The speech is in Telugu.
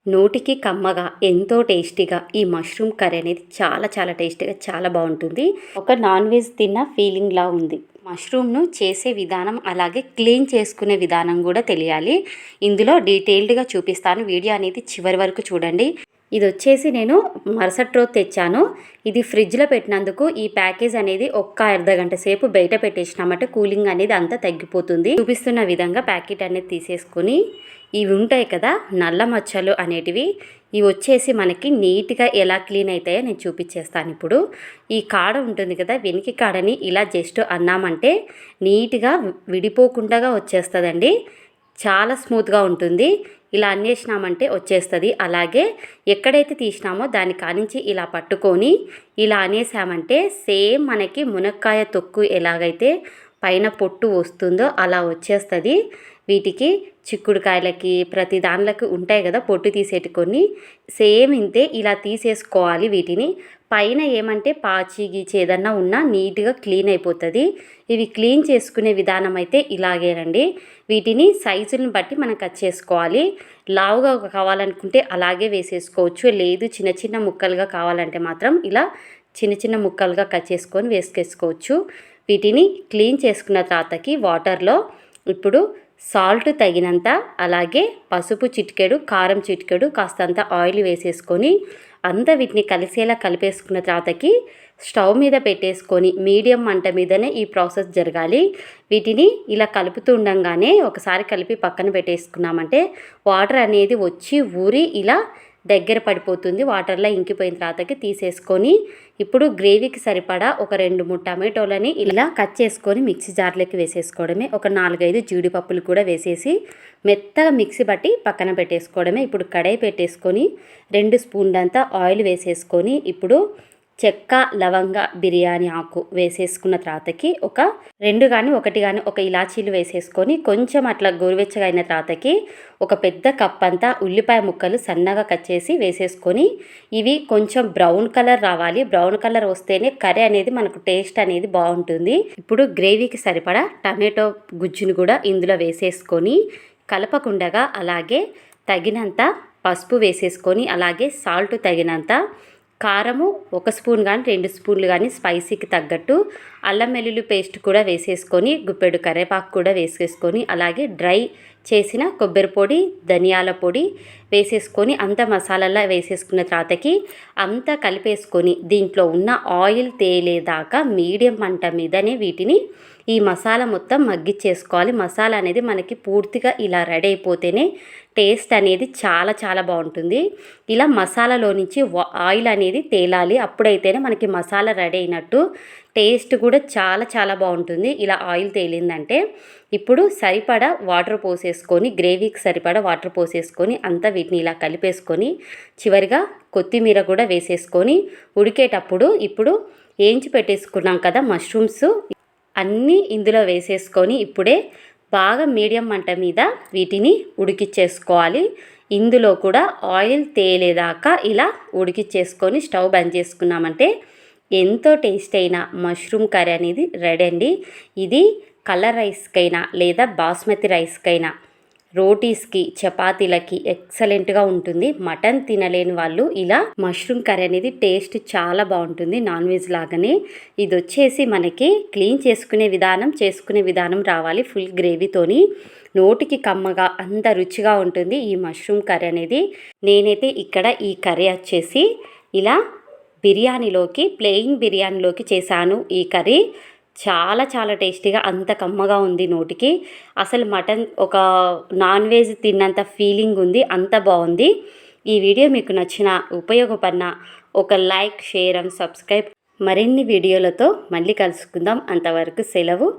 నోటికి కమ్మగా ఎంతో టేస్టీగా ఈ మష్రూమ్ కర్రీ అనేది చాలా చాలా టేస్టీగా చాలా బాగుంటుంది. ఒక నాన్ వెజ్ తిన్న ఫీలింగ్లా ఉంది. మష్రూమ్ను చేసే విధానం అలాగే క్లీన్ చేసుకునే విధానం కూడా తెలియాలి. ఇందులో డీటెయిల్డ్గా చూపిస్తాను. వీడియో అనేది చివరి వరకు చూడండి. ఇది వచ్చేసి నేను మరుసటి రోజు తెచ్చాను. ఇది ఫ్రిడ్జ్లో పెట్టినందుకు ఈ ప్యాకేజ్ అనేది ఒక్క అర్ధగంట సేపు బయట పెట్టేసినామంటే కూలింగ్ అనేది అంతా తగ్గిపోతుంది. చూపిస్తున్న విధంగా ప్యాకెట్ అనేది తీసేసుకొని ఇవి ఉంటాయి కదా నల్ల మచ్చలు అనేటివి, ఇవి వచ్చేసి మనకి నీట్గా ఎలా క్లీన్ అవుతాయో నేను చూపించేస్తాను. ఇప్పుడు ఈ కాడ ఉంటుంది కదా, వెనికి కాడని ఇలా జస్ట్ అన్నామంటే నీట్గా విడిపోకుండా వచ్చేస్తుందండి. చాలా స్మూత్గా ఉంటుంది. ఇలా అన్నేసినామంటే వచ్చేస్తుంది. అలాగే ఎక్కడైతే తీసినామో దాని కానించి ఇలా పట్టుకొని ఇలా అనేసామంటే సేమ్ మనకి మునక్కాయ తొక్కు ఎలాగైతే పైన పొట్టు వస్తుందో అలా వచ్చేస్తుంది. వీటికి చిక్కుడుకాయలకి ప్రతి దానిలకు ఉంటాయి కదా పొట్టు తీసేటి కొన్ని, సేమ్ ఇంతే ఇలా తీసేసుకోవాలి. వీటిని పైన ఏమంటే పాచి గీచి ఏదన్నా ఉన్నా నీట్గా క్లీన్ అయిపోతుంది. ఇవి క్లీన్ చేసుకునే విధానం అయితే ఇలాగేనండి. వీటిని సైజుని బట్టి మనం కట్ చేసుకోవాలి. లావుగా కావాలనుకుంటే అలాగే వేసేసుకోవచ్చు. లేదు చిన్న చిన్న ముక్కలుగా కావాలంటే మాత్రం ఇలా చిన్న చిన్న ముక్కలుగా కట్ చేసుకొని వేసుకేసుకోవచ్చు. వీటిని క్లీన్ చేసుకున్న తర్వాతకి వాటర్లో ఇప్పుడు సాల్ట్ తగినంత, అలాగే పసుపు చిటికెడు, కారం చిటికెడు, కాస్తంత ఆయిల్ వేసేసుకొని అంతా వీటిని కలిసేలా కలిపేసుకున్న తర్వాతకి స్టవ్ మీద పెట్టేసుకొని మీడియం మంట మీదనే ఈ ప్రాసెస్ జరగాలి. వీటిని ఇలా కలుపుతూ ఉండంగానే ఒకసారి కలిపి పక్కన పెట్టేసుకున్నామంటే వాటర్ అనేది వచ్చి ఊరి ఇలా దగ్గర పడిపోతుంది. వాటర్లో ఇంకిపోయిన తర్వాతకి తీసేసుకొని ఇప్పుడు గ్రేవీకి సరిపడా ఒక 2-3 టమాటోలని ఇలా కట్ చేసుకొని మిక్సీ జార్లోకి వేసేసుకోవడమే. ఒక 4-5 జీడిపప్పులు కూడా వేసేసి మెత్తగా మిక్సీ బట్టి పక్కన పెట్టేసుకోవడమే. ఇప్పుడు కడాయి పెట్టేసుకొని 2 స్పూన్లంతా ఆయిల్ వేసేసుకొని ఇప్పుడు చెక్క, లవంగ, బిర్యానీ ఆకు వేసేసుకున్న తర్వాతకి ఒక 2 కానీ 1 కానీ ఒక ఇలాచీలు వేసేసుకొని కొంచెం అట్లా గోరువెచ్చగా అయిన తర్వాతకి ఒక పెద్ద కప్ అంతా ఉల్లిపాయ ముక్కలు సన్నగా కట్ చేసి వేసేసుకొని ఇవి కొంచెం బ్రౌన్ కలర్ రావాలి. బ్రౌన్ కలర్ వస్తేనే కర్రీ అనేది మనకు టేస్ట్ అనేది బాగుంటుంది. ఇప్పుడు గ్రేవీకి సరిపడా టమాటో గుజ్జును కూడా ఇందులో వేసేసుకొని కలపకుండగా అలాగే తగినంత పసుపు వేసేసుకొని అలాగే సాల్ట్ తగినంత, కారము 1 స్పూన్ కానీ 2 స్పూన్లు కానీ స్పైసీకి తగ్గట్టు, అల్లం వెల్లుల్లి పేస్ట్ కూడా వేసేసుకొని గుప్పెడు కరివేపాకు కూడా వేసేసుకొని అలాగే డ్రై చేసిన కొబ్బరి పొడి, ధనియాల పొడి వేసేసుకొని అంత మసాలాలా వేసేసుకున్న తర్వాతకి అంతా కలిపేసుకొని దీంట్లో ఉన్న ఆయిల్ తేలేదాకా మీడియం మంట మీదనే వీటిని ఈ మసాలా మొత్తం మగ్గిచ్చేసుకోవాలి. మసాలా అనేది మనకి పూర్తిగా ఇలా రెడీ అయిపోతేనే టేస్ట్ అనేది చాలా చాలా బాగుంటుంది. ఇలా మసాలాలో నుంచి ఆయిల్ అనేది తేలాలి. అప్పుడైతేనే మనకి మసాలా రెడీ అయినట్టు. టేస్ట్ కూడా చాలా చాలా బాగుంటుంది ఇలా ఆయిల్ తేలిందంటే. ఇప్పుడు సరిపడా వాటర్ పోసేసుకొని గ్రేవీకి సరిపడా వాటర్ పోసేసుకొని అంతా వీటిని ఇలా కలిపేసుకొని చివరిగా కొత్తిమీర కూడా వేసేసుకొని ఉడికేటప్పుడు ఇప్పుడు వేయించి పెట్టేసుకున్నాం కదా మష్రూమ్స్ అన్నీ ఇందులో వేసేసుకొని ఇప్పుడే బాగా మీడియం మంట మీద వీటిని ఉడికిచ్చేసుకోవాలి. ఇందులో కూడా ఆయిల్ తేలేదాకా ఇలా ఉడికిచ్చేసుకొని స్టవ్ బంద్ చేసుకున్నామంటే ఎంతో టేస్ట్ అయిన మష్రూమ్ కర్రీ అనేది రెడీ అండి. ఇది కలర్ రైస్కైనా లేదా బాస్మతి రైస్కైనా, రోటీస్కి, చపాతీలకి ఎక్సలెంట్గా ఉంటుంది. మటన్ తినలేని వాళ్ళు ఇలా మష్రూమ్ కర్రీ అనేది టేస్ట్ చాలా బాగుంటుంది నాన్ వెజ్ లాగానే. ఇది వచ్చేసి మనకి క్లీన్ చేసుకునే విధానం రావాలి. ఫుల్ గ్రేవీతోని నోటికి కమ్మగా అంత రుచిగా ఉంటుంది ఈ మష్రూమ్ కర్రీ అనేది. నేనైతే ఇక్కడ ఈ కర్రీ వచ్చేసి ఇలా బిర్యానీలోకి, ప్లెయిన్ బిర్యానీలోకి చేశాను. ఈ కర్రీ చాలా చాలా టేస్టీగా అంత కమ్మగా ఉంది నోటికి. అసలు మటన్ ఒక నాన్ వెజ్ తిన్నంత ఫీలింగ్ ఉంది. అంత బాగుంది. ఈ వీడియో మీకు నచ్చిన, ఉపయోగపడిన ఒక లైక్, షేర్ అండ్ సబ్స్క్రైబ్. మరిన్ని వీడియోలతో మళ్ళీ కలుసుకుందాం. అంతవరకు సెలవు.